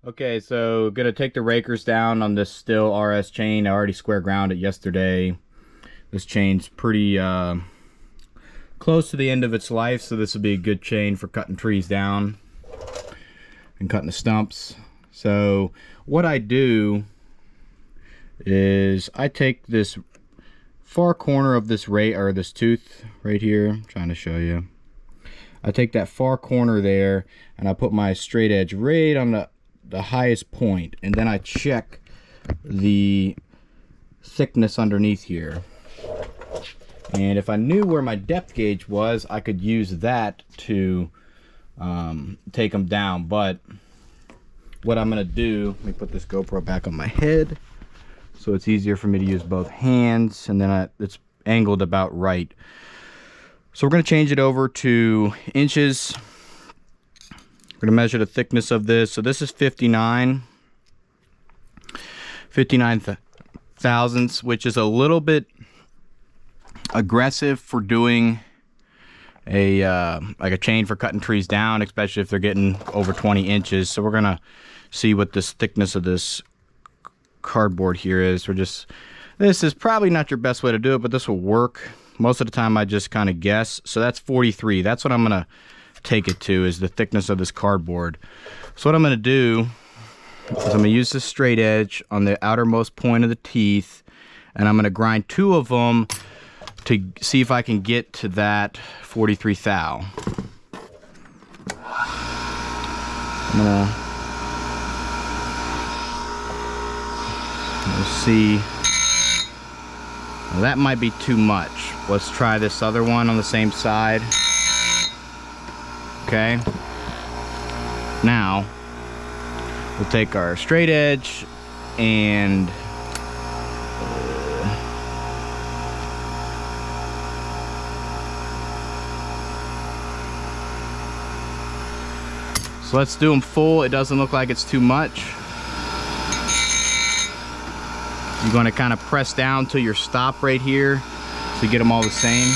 Okay, so gonna take the rakers down on this Stihl RS chain. I already square ground it yesterday. This chain's pretty close to the end of its life, so this will be a good chain for cutting trees down and cutting the stumps. So what I do is I take this far corner of this this tooth right here. I'm trying to show you. I take that far corner there and I put my straight edge right on the highest point, and then I check the thickness underneath here. And if I knew where my depth gauge was, I could use that to take them down. But what I'm gonna do, let me put this GoPro back on my head so it's easier for me to use both hands, and then it's angled about right. So we're going to change it over to inches. We're going to measure the thickness of this. So this is 59 thousandths, which is a little bit aggressive for doing a like a chain for cutting trees down, especially if they're getting over 20 inches. So we're going to see what this thickness of this cardboard here is. This is probably not your best way to do it, but this will work. Most of the time I just kind of guess. So that's 43. That's what I'm gonna take it to, is the thickness of this cardboard. So what I'm gonna do is I'm gonna use this straight edge on the outermost point of the teeth, and I'm gonna grind 2 of them to see if I can get to that 43 thou. We'll see. Well, that might be too much. Let's try this other one on the same side. Okay. Now, we'll take our straight edge and so let's do them full. It doesn't look like it's too much. You're going to kind of press down till your stop right here so you get them all the same.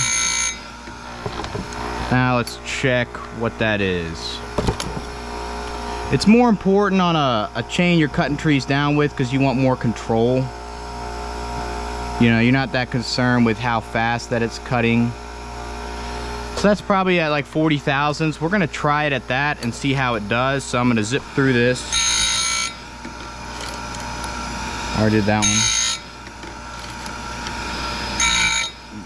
Now let's check what that is. It's more important on a chain you're cutting trees down with because you want more control. You know, you're not that concerned with how fast that it's cutting. So that's probably at like 40 thousandths. We're going to try it at that and see how it does. So I'm going to zip through this. I already did that one.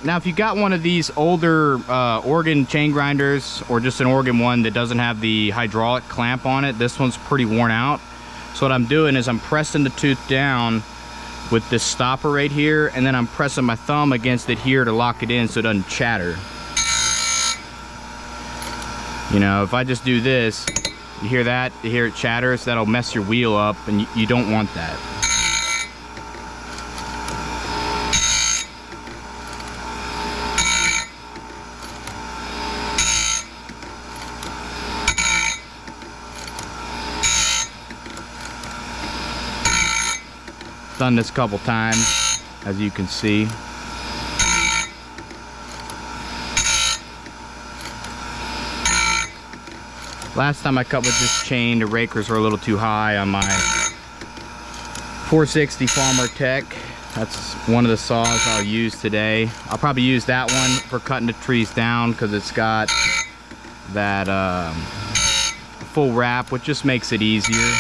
Now, if you got one of these older organ chain grinders, or just an organ one that doesn't have the hydraulic clamp on it, this one's pretty worn out. So what I'm doing is I'm pressing the tooth down with this stopper right here, and then I'm pressing my thumb against it here to lock it in so it doesn't chatter. You know, if I just do this, you hear that? You hear it chatters? That'll mess your wheel up, and you don't want that. Done this a couple times, as you can see. Last time I cut with this chain, the rakers were a little too high on my 460 Farmer Tech. That's one of the saws I'll use today. I'll probably use that one for cutting the trees down because it's got that full wrap, which just makes it easier.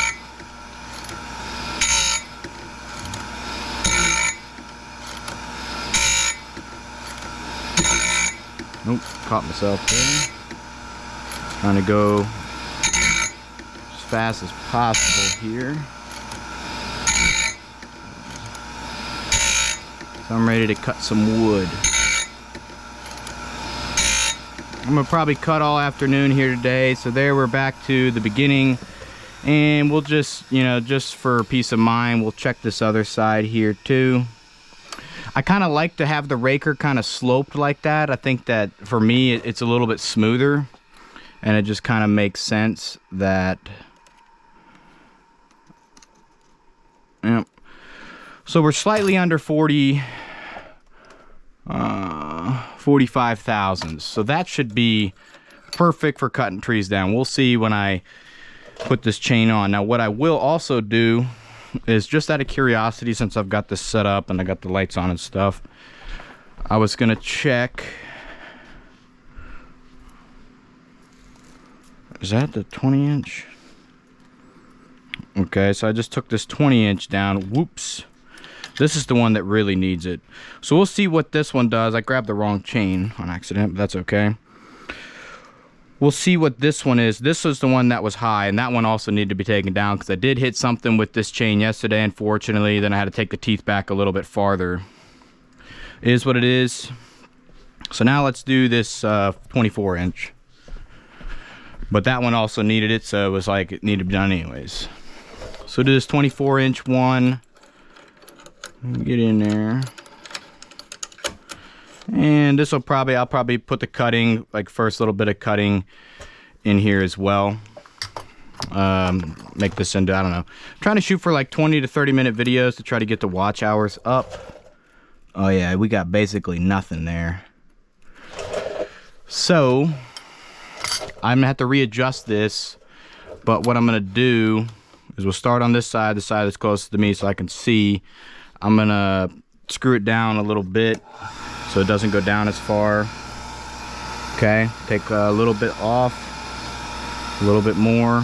Nope, caught myself there. Trying to go as fast as possible here. So I'm ready to cut some wood. I'm gonna probably cut all afternoon here today. So there, we're back to the beginning, and we'll just, you know, just for peace of mind, we'll check this other side here too. I kind of like to have the raker kind of sloped like that. I think that for me it's a little bit smoother, and it just kind of makes sense that, yep. So we're slightly under 45 thousandths. So that should be perfect for cutting trees down. We'll see when I put this chain on. Now what I will also do is, just out of curiosity, since I've got this set up and I got the lights on and stuff, I was gonna check, is that the 20-inch? Okay, so I just took this 20-inch down. Whoops. This is the one that really needs it. So we'll see what this one does. I grabbed the wrong chain on accident, but that's okay. We'll see what this one is. This was the one that was high, and that one also needed to be taken down because I did hit something with this chain yesterday, unfortunately. Then I had to take the teeth back a little bit farther. It is what it is. So now let's do this 24-inch. But that one also needed it, so it was like it needed to be done anyways. So do this 24-inch one. Get in there. And this will probably, I'll probably put the cutting, like first little bit of cutting in here as well. Make this into, I don't know. I'm trying to shoot for like 20 to 30 minute videos to try to get the watch hours up. Oh yeah, we got basically nothing there. So I'm gonna have to readjust this, but what I'm gonna do is we'll start on this side, the side that's closest to me so I can see. I'm gonna screw it down a little bit so it doesn't go down as far. Okay, take a little bit off, a little bit more.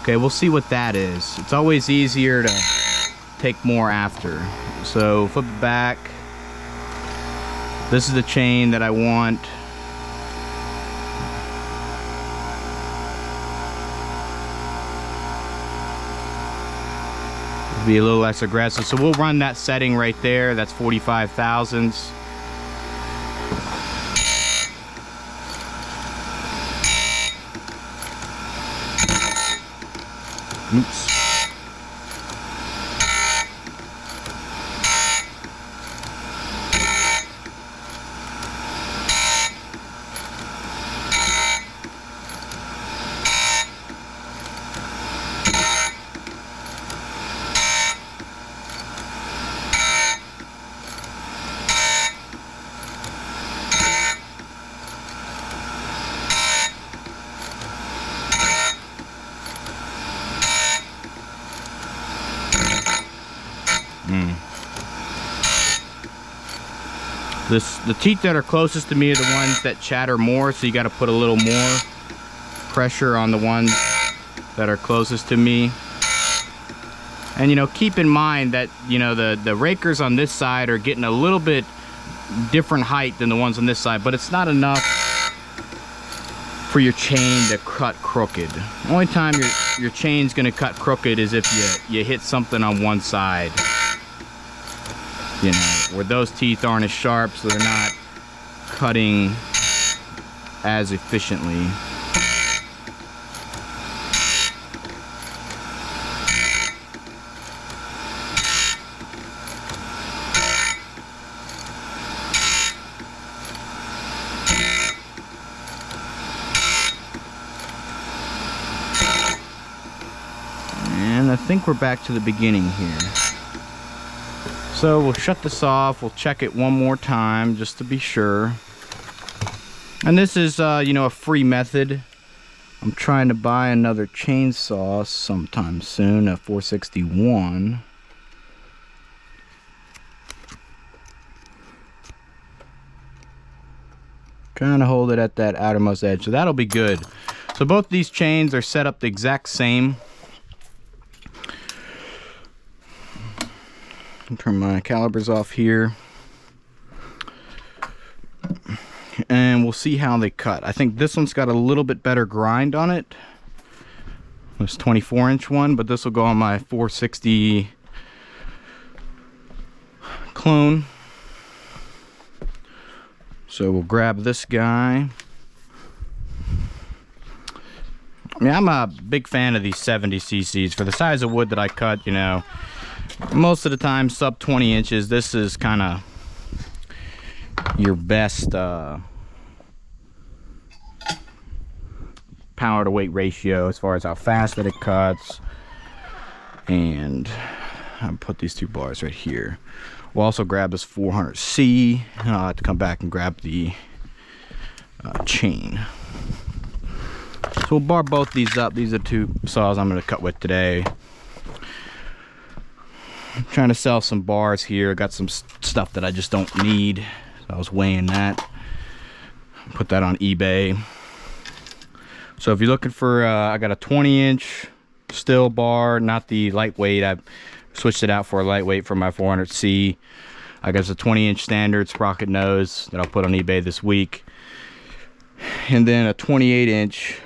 Okay, we'll see what that is. It's always easier to take more after. So flip it back. This is the chain that I want. Be a little less aggressive, so we'll run that setting right there. That's 45 thousandths. Oops. The teeth that are closest to me are the ones that chatter more, so you got to put a little more pressure on the ones that are closest to me. And you know, keep in mind that, you know, the rakers on this side are getting a little bit different height than the ones on this side, but it's not enough for your chain to cut crooked. The only time your chain's gonna cut crooked is if you hit something on one side, you know, where those teeth aren't as sharp, so they're not cutting as efficiently. And I think we're back to the beginning here. So we'll shut this off, we'll check it one more time just to be sure. And this is, you know, a free method. I'm trying to buy another chainsaw sometime soon, a 461. Kind of hold it at that outermost edge, so that'll be good. So both these chains are set up the exact same. Turn my calipers off here, and we'll see how they cut. I think this one's got a little bit better grind on it, this 24-inch one, but this will go on my 460 clone. So we'll grab this guy. I mean, I'm a big fan of these 70 cc's for the size of wood that I cut. You know, most of the time sub 20 inches, this is kind of your best power to weight ratio as far as how fast that it cuts. And I'll put these two bars right here. We'll also grab this 400C, and I'll have to come back and grab the chain. So we'll bar both these up. These are 2 saws I'm going to cut with today. I'm trying to sell some bars here. Got some stuff that I just don't need. So I was weighing that. Put that on eBay. So if you're looking for, I got a 20-inch steel bar, not the lightweight. I switched it out for a lightweight for my 400C. I got a 20-inch standard sprocket nose that I'll put on eBay this week. And then a 28-inch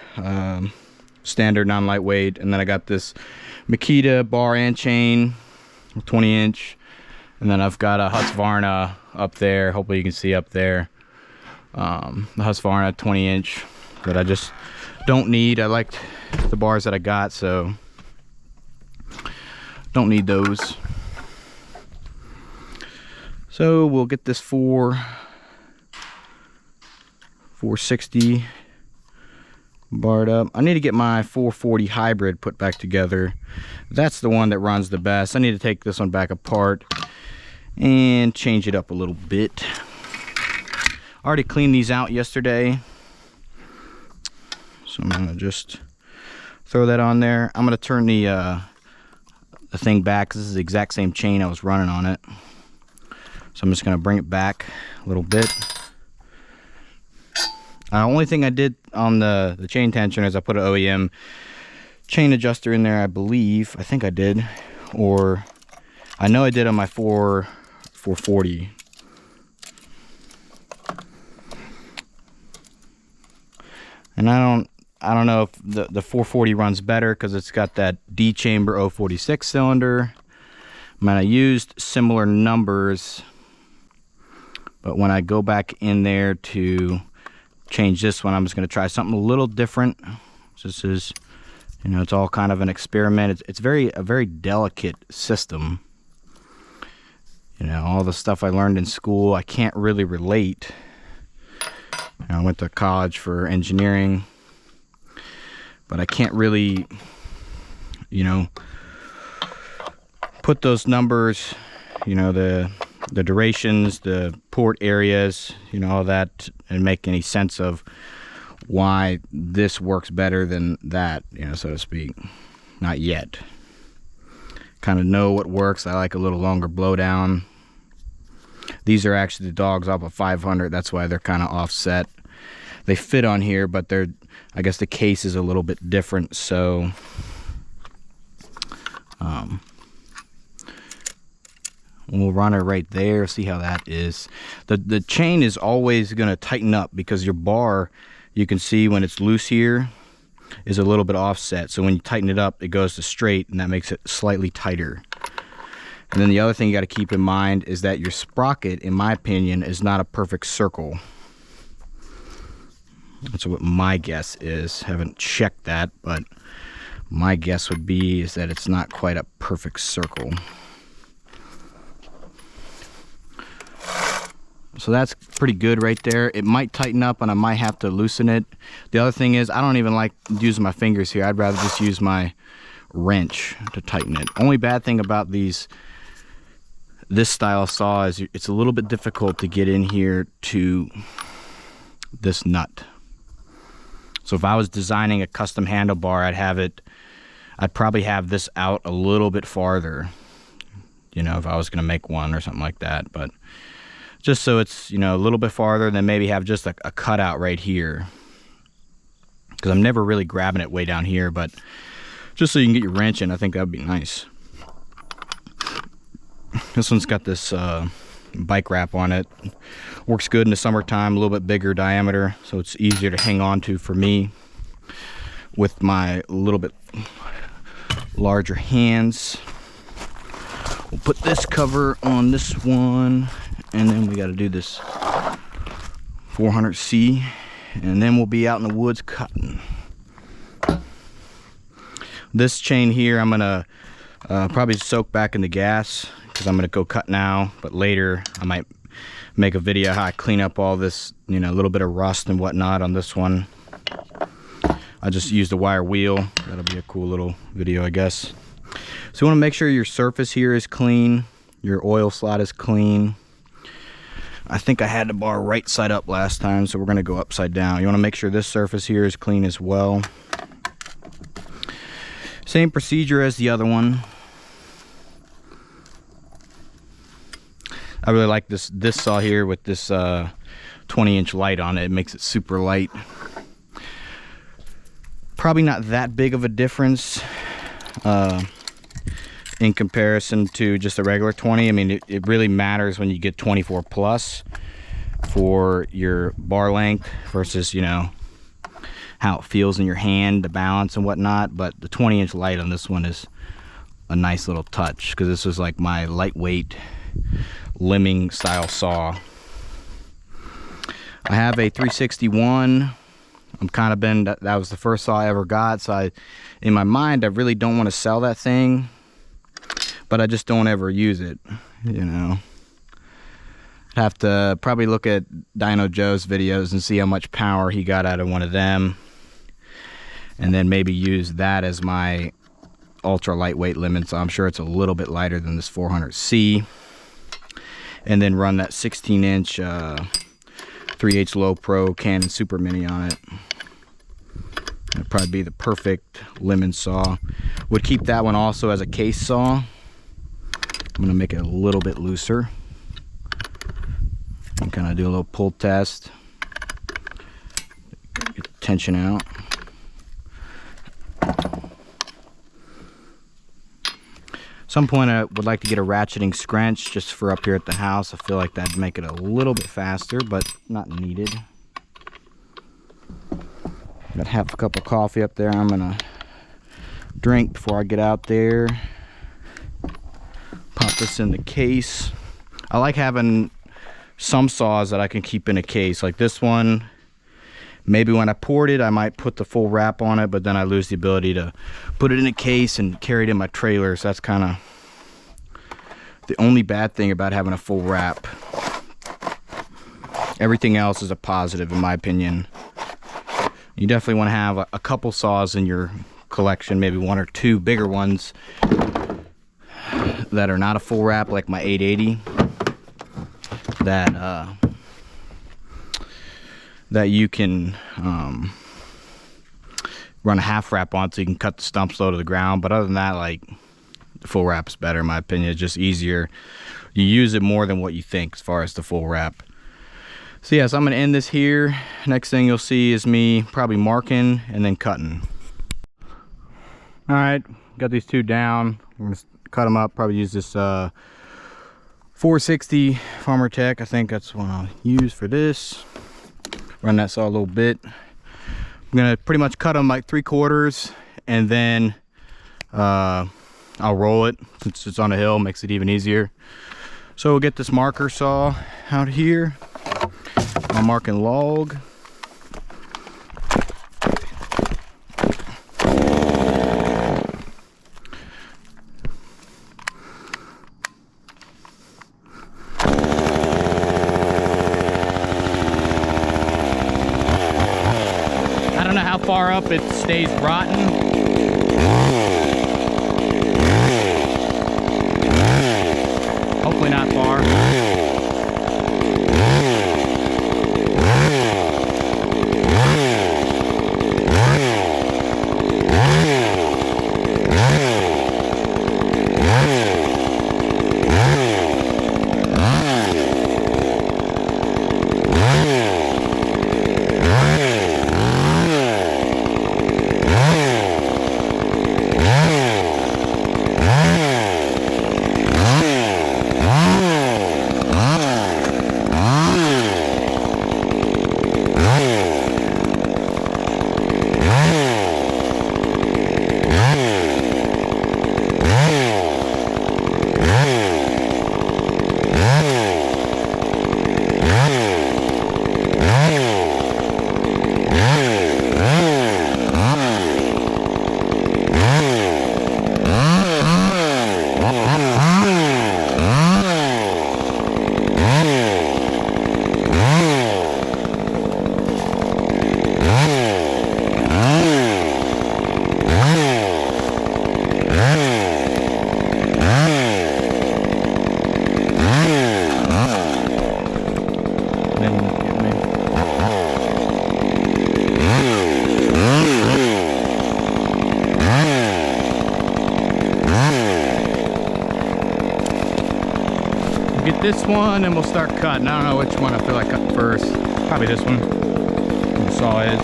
standard non-lightweight. And then I got this Makita bar and chain, 20-inch. And then I've got a Husqvarna up there. Hopefully you can see up there. The Husqvarna 20-inch that I just don't need. I liked the bars that I got, so don't need those. So we'll get this 460 barred up. I need to get my 440 hybrid put back together. That's the one that runs the best. I need to take this one back apart and change it up a little bit. I already cleaned these out yesterday, so I'm gonna just throw that on there. I'm gonna turn the thing back because this is the exact same chain I was running on it. So I'm just gonna bring it back a little bit. The only thing I did on the chain tensioner is I put an OEM chain adjuster in there, I believe. I think I did, or I know I did on my 440. And I don't know if the 440 runs better because it's got that D chamber 046 cylinder. I mean, I used similar numbers, but when I go back in there to change this one, I'm just going to try something a little different. This is, you know, it's all kind of an experiment. It's a very delicate system. You know, all the stuff I learned in school, I can't really relate. I went to college for engineering, but I can't really, you know, put those numbers, you know, the durations, the port areas, you know, all that, and make any sense of why this works better than that, you know, so to speak. Not yet. Kind of know what works. I like a little longer blowdown. These are actually the dogs off of 500. That's why they're kind of offset. They fit on here, but they're, I guess the case is a little bit different. So we'll run it right there, see how that is. The chain is always going to tighten up because your bar, you can see when it's loose here, is a little bit offset. So when you tighten it up, it goes to straight, and that makes it slightly tighter. And then the other thing you got to keep in mind is that your sprocket, in my opinion, is not a perfect circle. That's what my guess is. Haven't checked that, but my guess would be is that it's not quite a perfect circle. So that's pretty good right there. It might tighten up and I might have to loosen it. The other thing is I don't even like using my fingers here. I'd rather just use my wrench to tighten it. Only bad thing about this style saw is it's a little bit difficult to get in here to this nut. So if I was designing a custom handlebar, I'd probably have this out a little bit farther, you know, if I was going to make one or something like that. But just so it's, you know, a little bit farther, then maybe have just a cutout right here, because I'm never really grabbing it way down here, but just so you can get your wrench in, I think that would be nice. This one's got this bike wrap on it. Works good in the summertime, a little bit bigger diameter, so it's easier to hang on to for me with my little bit larger hands. We'll put this cover on this one, and then we got to do this 400C, and then we'll be out in the woods cutting. This chain here I'm gonna probably soak back in the gas because I'm gonna go cut now, but later I might make a video how I clean up all this, you know, a little bit of rust and whatnot on this one. I just used a wire wheel. That'll be a cool little video, I guess. So you want to make sure your surface here is clean, your oil slot is clean. I think I had the bar right side up last time, so we're going to go upside down. You want to make sure this surface here is clean as well. Same procedure as the other one. I really like this saw here with this 20-inch light on it. It makes it super light. Probably not that big of a difference in comparison to just a regular 20. I mean, it really matters when you get 24 plus for your bar length versus, you know, how it feels in your hand, the balance and whatnot. But the 20-inch light on this one is a nice little touch, because this is like my lightweight limbing style saw. I have a 361. I'm kind of been, that was the first saw I ever got, so in my mind I really don't want to sell that thing, but I just don't ever use it, you know. I'd have to probably look at Dino Joe's videos and see how much power he got out of one of them, and then maybe use that as my ultra lightweight limit. So I'm sure it's a little bit lighter than this 400C, and then run that 16-inch 3H Low Pro Canon Super Mini on it. It'd probably be the perfect lemon saw. Would keep that one also as a case saw. I'm gonna make it a little bit looser and kind of do a little pull test. Get the tension out. Some point I would like to get a ratcheting scrunch just for up here at the house. I feel like that'd make it a little bit faster, but not needed. Got half a cup of coffee up there I'm gonna drink before I get out there. Pop this in the case. I like having some saws that I can keep in a case, like this one. Maybe when I poured it I might put the full wrap on it, but then I lose the ability to put it in a case and carry it in my trailer. So that's kind of the only bad thing about having a full wrap. Everything else is a positive in my opinion. You definitely want to have a couple saws in your collection, maybe one or two bigger ones that are not a full wrap, like my 880, that you can run a half wrap on, so you can cut the stumps low to the ground. But other than that, like, the full wrap is better in my opinion. It's just easier. You use it more than what you think as far as the full wrap. So yeah, so I'm gonna end this here. Next thing you'll see is me probably marking and then cutting. All right, got these two down. I'm gonna cut them up, probably use this 460 Farmer Tech. I think that's what I'll use for this. Run that saw a little bit. I'm gonna pretty much cut them like 3/4, and then I'll roll it since it's on a hill, makes it even easier. So we'll get this marker saw out here. I'm marking log. I don't know how far up it stays rotten. Hopefully not far. get this one and we'll start cutting. I don't know which one I feel like cutting first. Probably this one. The saw is.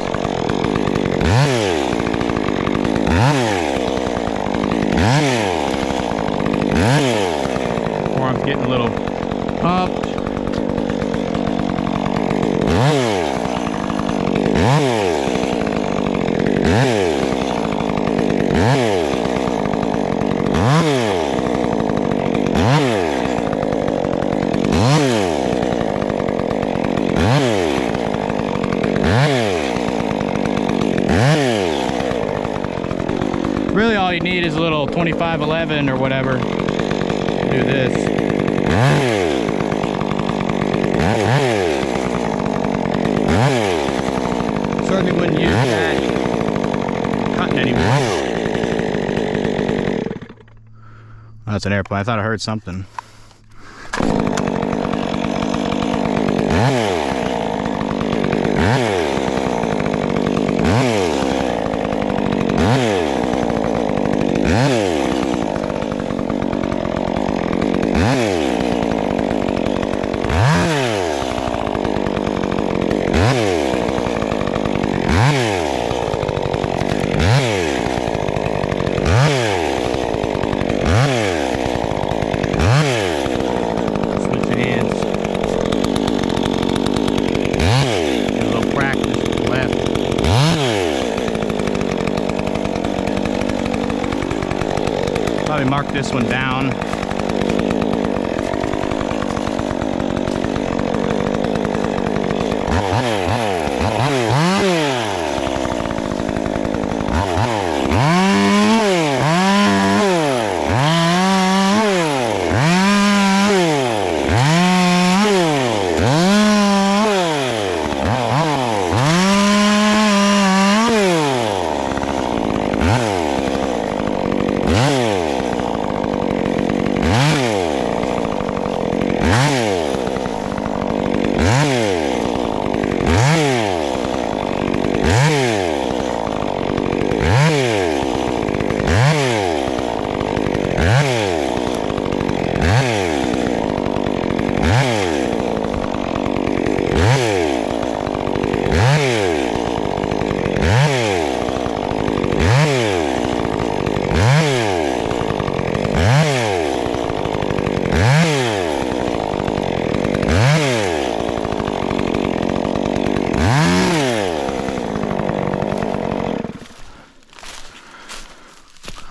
Arm's getting a little pumped. Really all you need is a little 2511 or whatever to do this. Certainly wouldn't use that cutting anymore. Oh, that's an airplane. I thought I heard something. Probably mark this one down.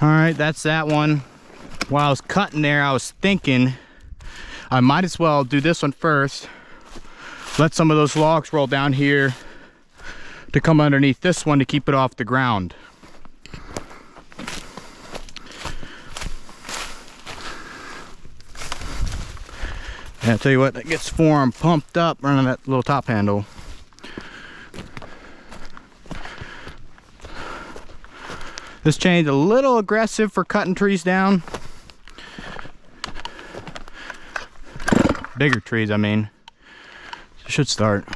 Alright, that's that one. While I was cutting there, I was thinking I might as well do this one first. Let some of those logs roll down here to come underneath this one to keep it off the ground. And I'll tell you what, that gets form pumped up running that little top handle. This chain's a little aggressive for cutting trees down. Bigger trees, I mean. It should start.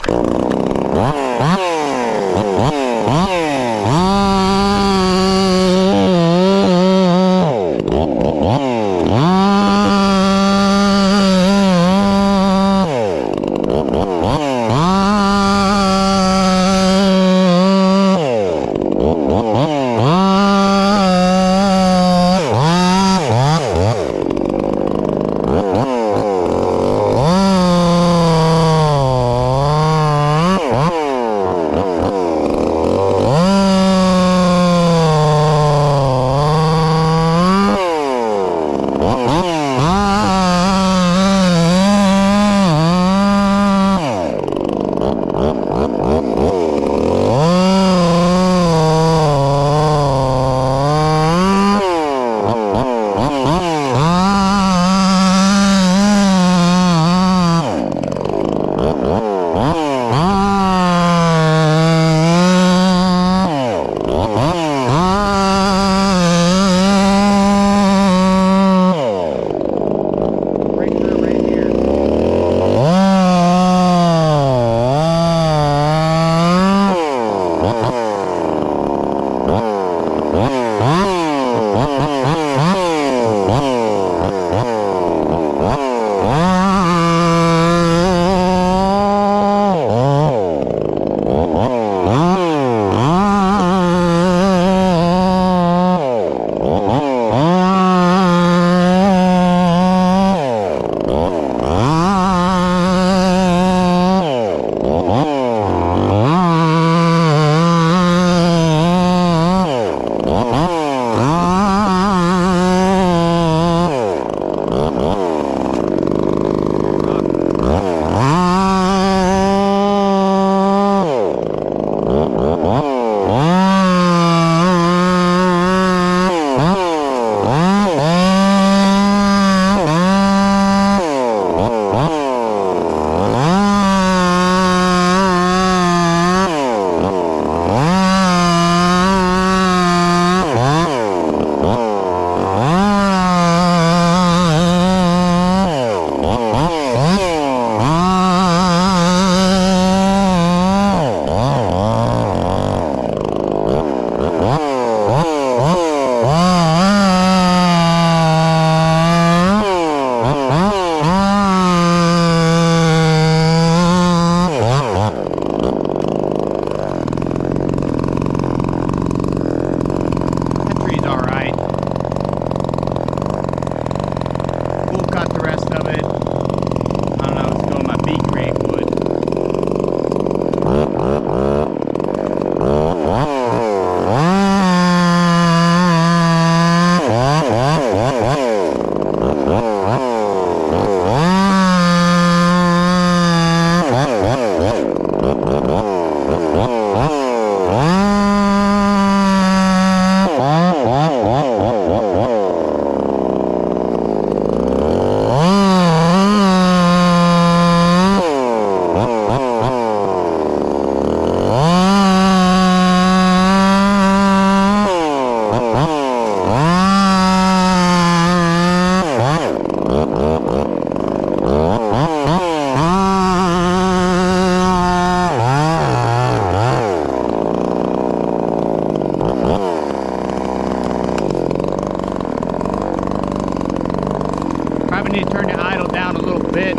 Probably need to turn the idle down a little bit.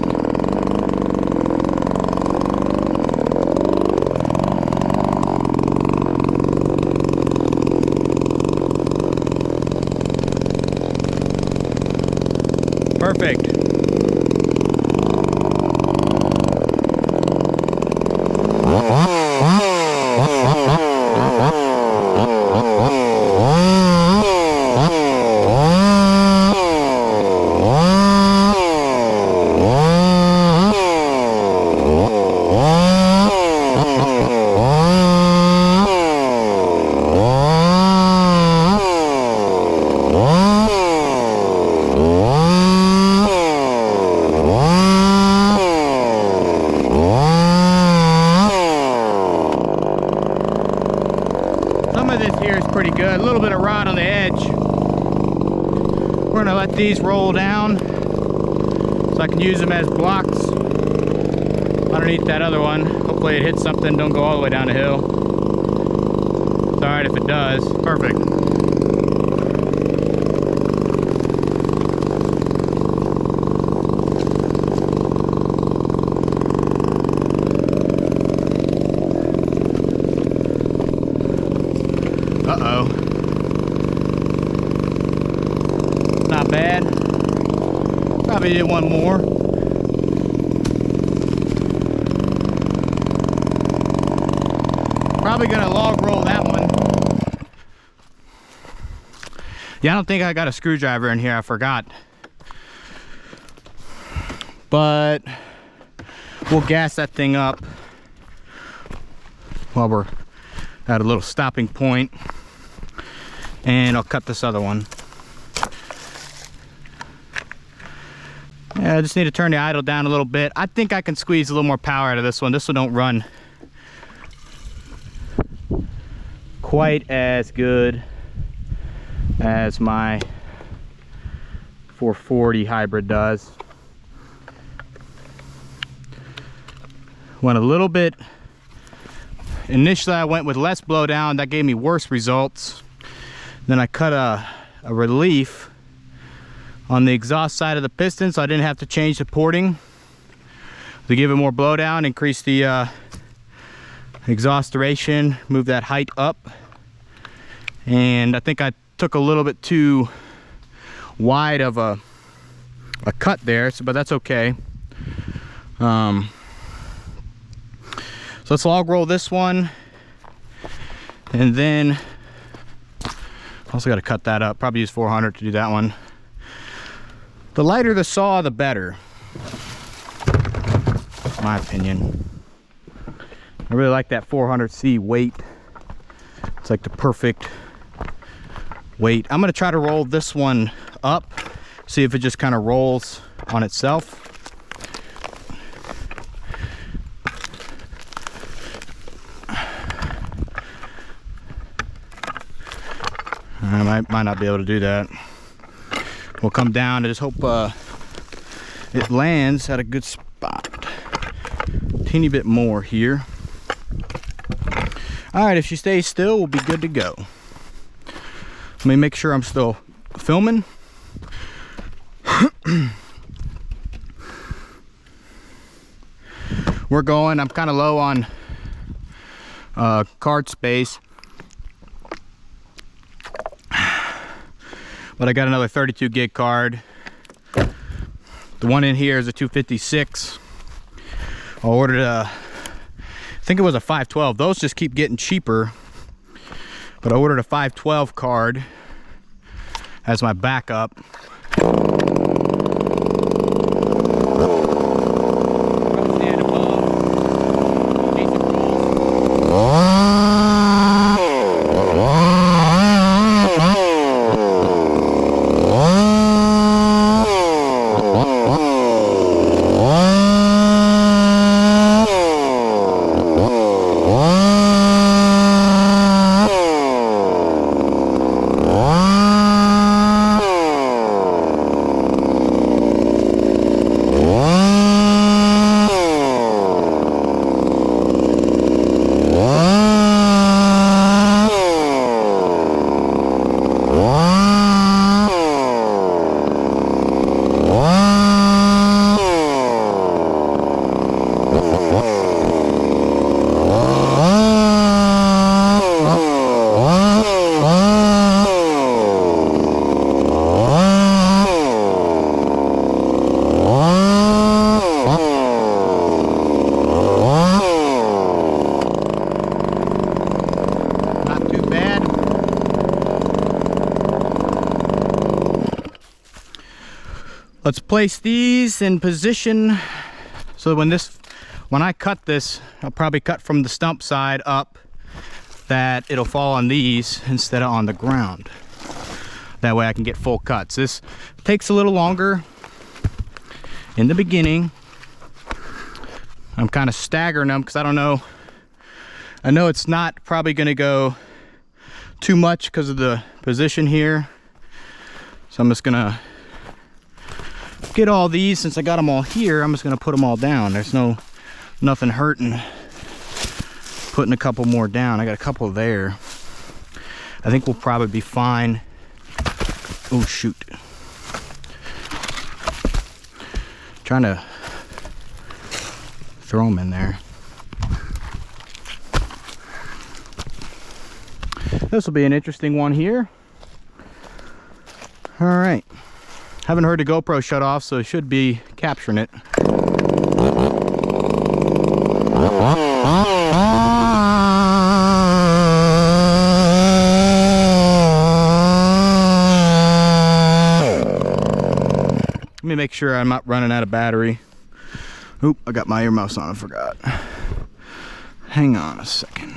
Perfect. Some of this here is pretty good. A little bit of rot on the edge. We're gonna let these roll down so I can use them as blocks underneath that other one. Hopefully it hits something, don't go all the way down the hill. It's alright if it does. Perfect. Uh-oh. Not bad. Probably did one more. Probably gonna log roll that one. Yeah, I don't think I got a screwdriver in here, I forgot. But we'll gas that thing up while we're at a little stopping point. And I'll cut this other one. Yeah, I just need to turn the idle down a little bit. I think I can squeeze a little more power out of this one. This one don't run quite as good as my 440 hybrid does. Went a little bit. Initially I went with less blowdown. That gave me worse results. Then I cut a relief on the exhaust side of the piston so I didn't have to change the porting to give it more blowdown, increase the exhaust duration, move that height up. And I think I took a little bit too wide of a cut there, but that's okay. So let's log roll this one, and then also got to cut that up. Probably use 400 to do that one. The lighter the saw, the better, in my opinion. I really like that 400C weight. It's like the perfect weight. I'm going to try to roll this one up, see if it just kind of rolls on itself. I might not be able to do that. We'll come down and just hope it lands at a good spot. Teeny bit more here. All right, if she stays still, we'll be good to go. Let me make sure I'm still filming. We're going. I'm kind of low on card space, but I got another 32 gig card. The one in here is a 256. I ordered a, I think it was a 512. Those just keep getting cheaper, but I ordered a 512 card as my backup. Let's place these in position so when I cut this, I'll probably cut from the stump side up, that it'll fall on these instead of on the ground. That way I can get full cuts. This takes a little longer in the beginning. I'm kind of staggering them because I don't know. I know it's not probably going to go too much because of the position here. So I'm just going to get all these. Since I got them all here, I'm just going to put them all down. There's nothing hurting putting a couple more down. I got a couple there. I think we'll probably be fine. Oh shoot. Trying to throw them in there. This will be an interesting one here. All right. Haven't heard the GoPro shut off, so it should be capturing it. Let me make sure I'm not running out of battery. Oop, I got my earmuffs on, I forgot. Hang on a second.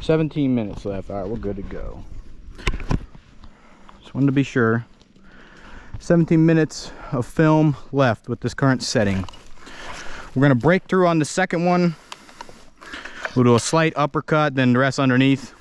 17 minutes left. All right, we're good to go. Just wanted to be sure. 17 minutes of film left with this current setting. We're gonna break through on the second one. We'll do a slight uppercut, then the rest underneath.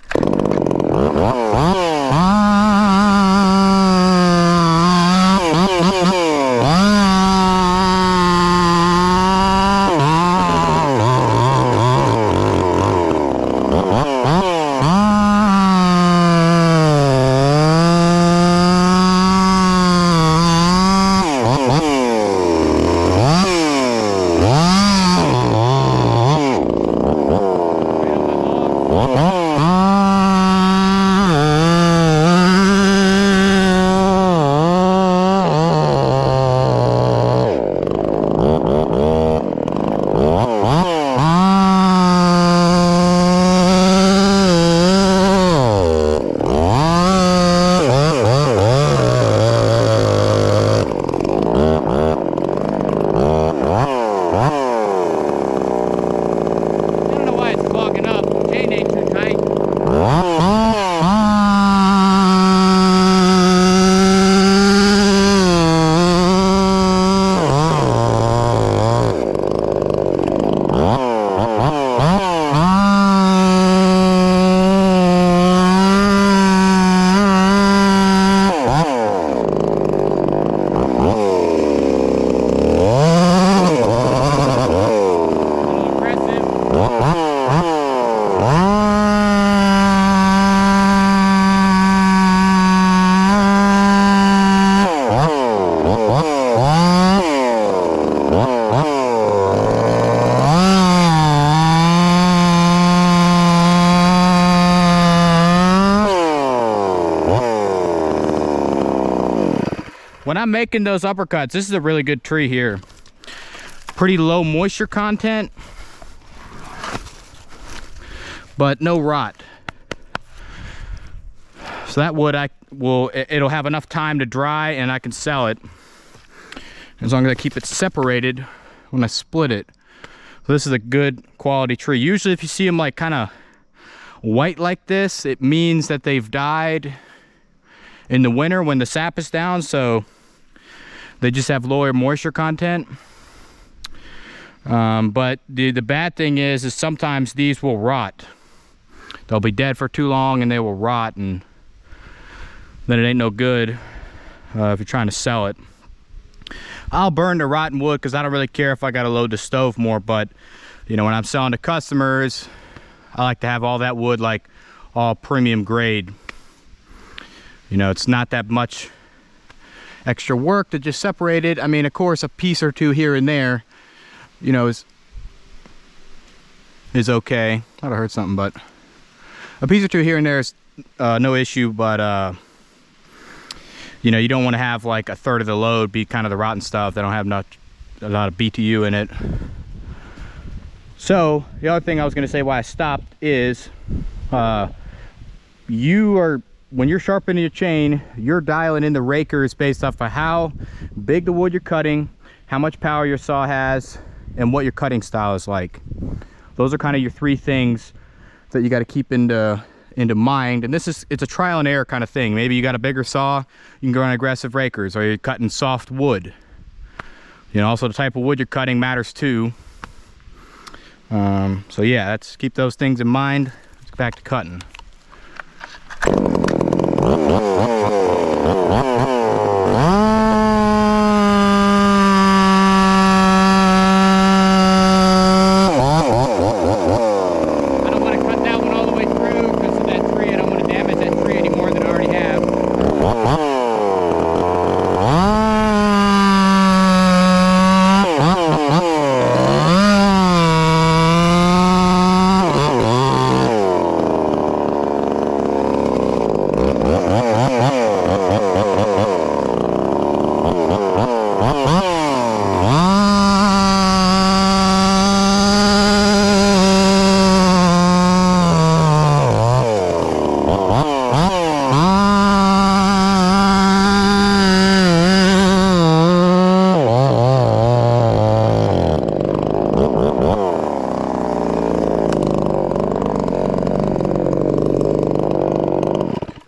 When I'm making those uppercuts, this is a really good tree here. Pretty low moisture content, but no rot. So that wood, it'll have enough time to dry and I can sell it as long as I keep it separated when I split it. So this is a good quality tree. Usually if you see them like kind of white like this, it means that they've died in the winter when the sap is down, so they just have lower moisture content. But the bad thing is sometimes these will rot. They'll be dead for too long and they will rot, and then it ain't no good if you're trying to sell it. I'll burn the rotten wood because I don't really care if I got to load the stove more, but you know, when I'm selling to customers, I like to have all that wood like all premium grade. You know, it's not that much extra work to just separate it. I mean, of course, a piece or two here and there, you know, is okay. Thought I heard something, but a piece or two here and there is no issue. But you know, you don't want to have like a third of the load be kind of the rotten stuff. They don't have a lot of BTU in it. So the other thing I was going to say why I stopped is you are when you're sharpening your chain, you're dialing in the rakers based off of how big the wood you're cutting, how much power your saw has, and what your cutting style is like. Those are kind of your three things that you got to keep into mind. And it's a trial and error kind of thing. Maybe you got a bigger saw, you can go on aggressive rakers, or you're cutting soft wood. You know, also the type of wood you're cutting matters too. So yeah, let's keep those things in mind. Let's get back to cutting.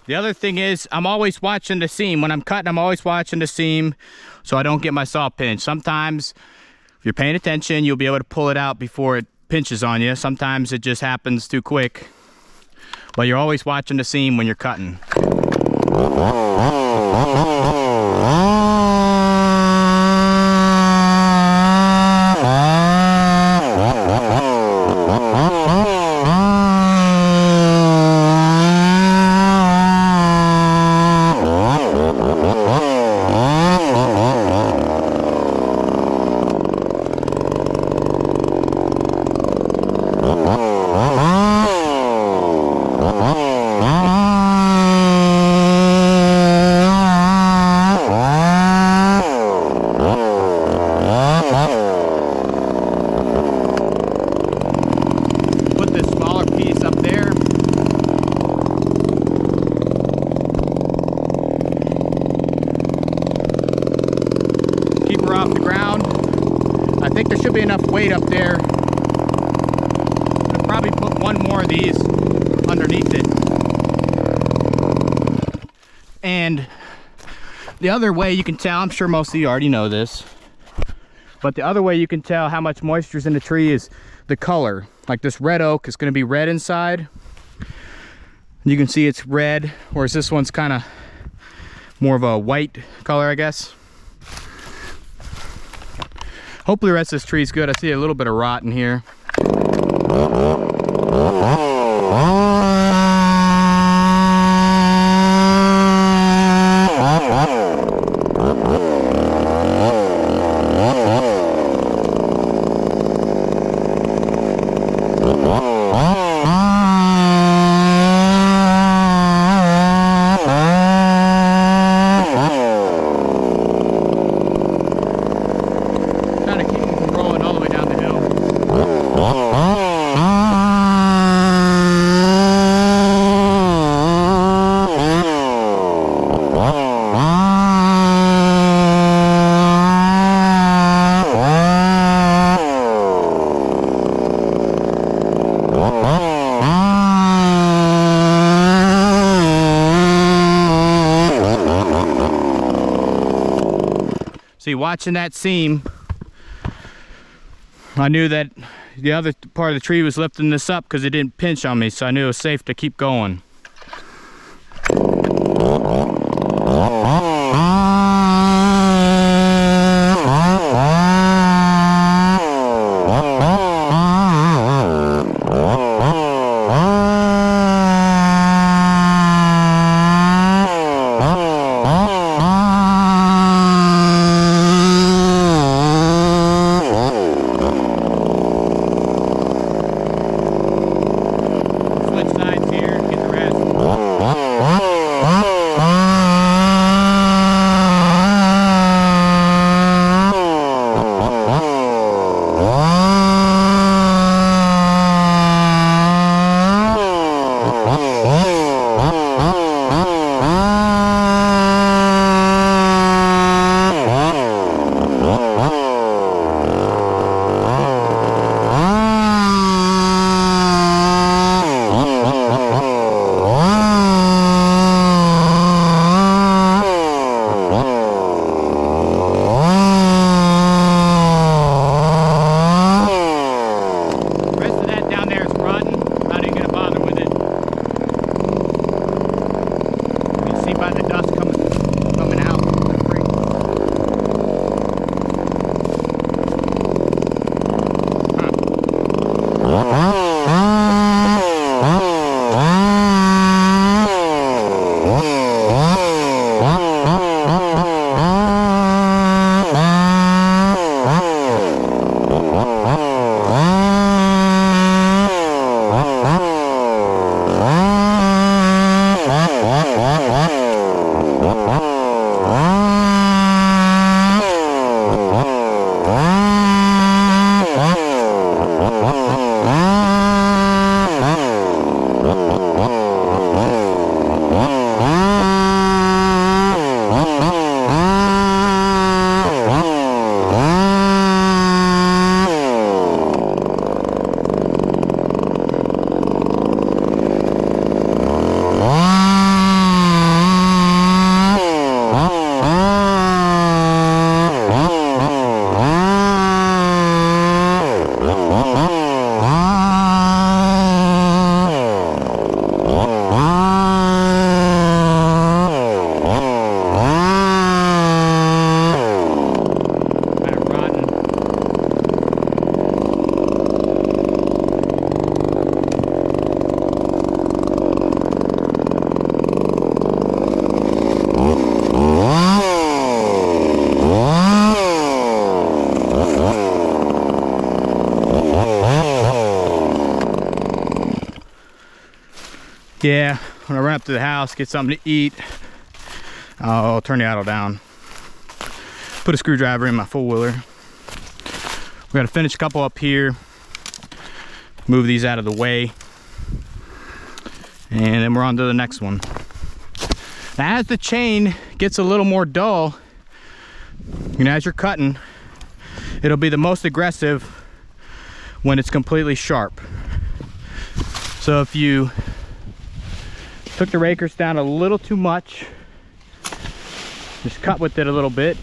The other thing is, I'm always watching the seam. When I'm cutting, I'm always watching the seam so I don't get my saw pinched. Sometimes, if you're paying attention, you'll be able to pull it out before it pinches on you. Sometimes it just happens too quick. But you're always watching the seam when you're cutting. Off the ground. I think there should be enough weight up there. I'll probably put one more of these underneath it. And the other way you can tell, I'm sure most of you already know this, but the other way you can tell how much moisture is in the tree is the color. Like this red oak is going to be red inside. You can see it's red, whereas this one's kind of more of a white color, I guess. Hopefully the rest of this tree is good. I see a little bit of rot in here. See, watching that seam, I knew that the other part of the tree was lifting this up because it didn't pinch on me, so I knew it was safe to keep going. see by the dust coming out. Yeah, when I run up to the house, get something to eat, I'll turn the idle down. Put a screwdriver in my four-wheeler. We gotta finish a couple up here, move these out of the way, and then we're on to the next one. Now, as the chain gets a little more dull, as you're cutting, it'll be the most aggressive when it's completely sharp. So if you took the rakers down a little too much, just cut with it a little bit,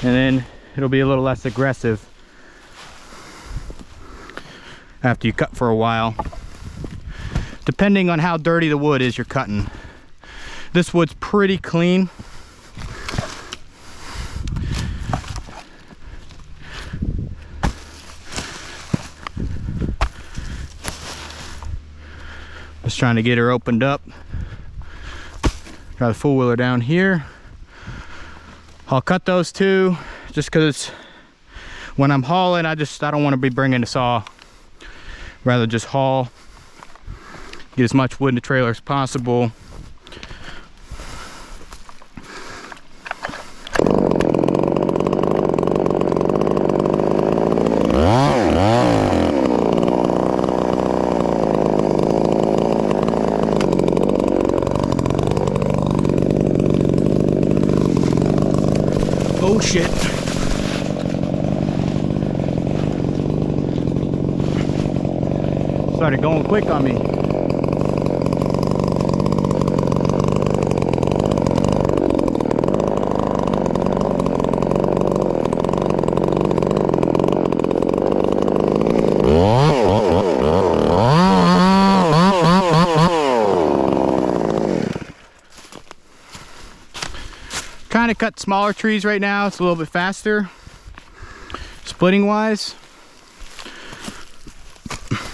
and then it'll be a little less aggressive after you cut for a while, depending on how dirty the wood is you're cutting. This wood's pretty clean. Just trying to get her opened up. Got the four-wheeler down here. I'll cut those two just because when I'm hauling, I don't want to be bringing the saw. Rather just haul, get as much wood in the trailer as possible. Oh shit. Started going quick on me. Trying to cut smaller trees right now. It's a little bit faster, splitting wise.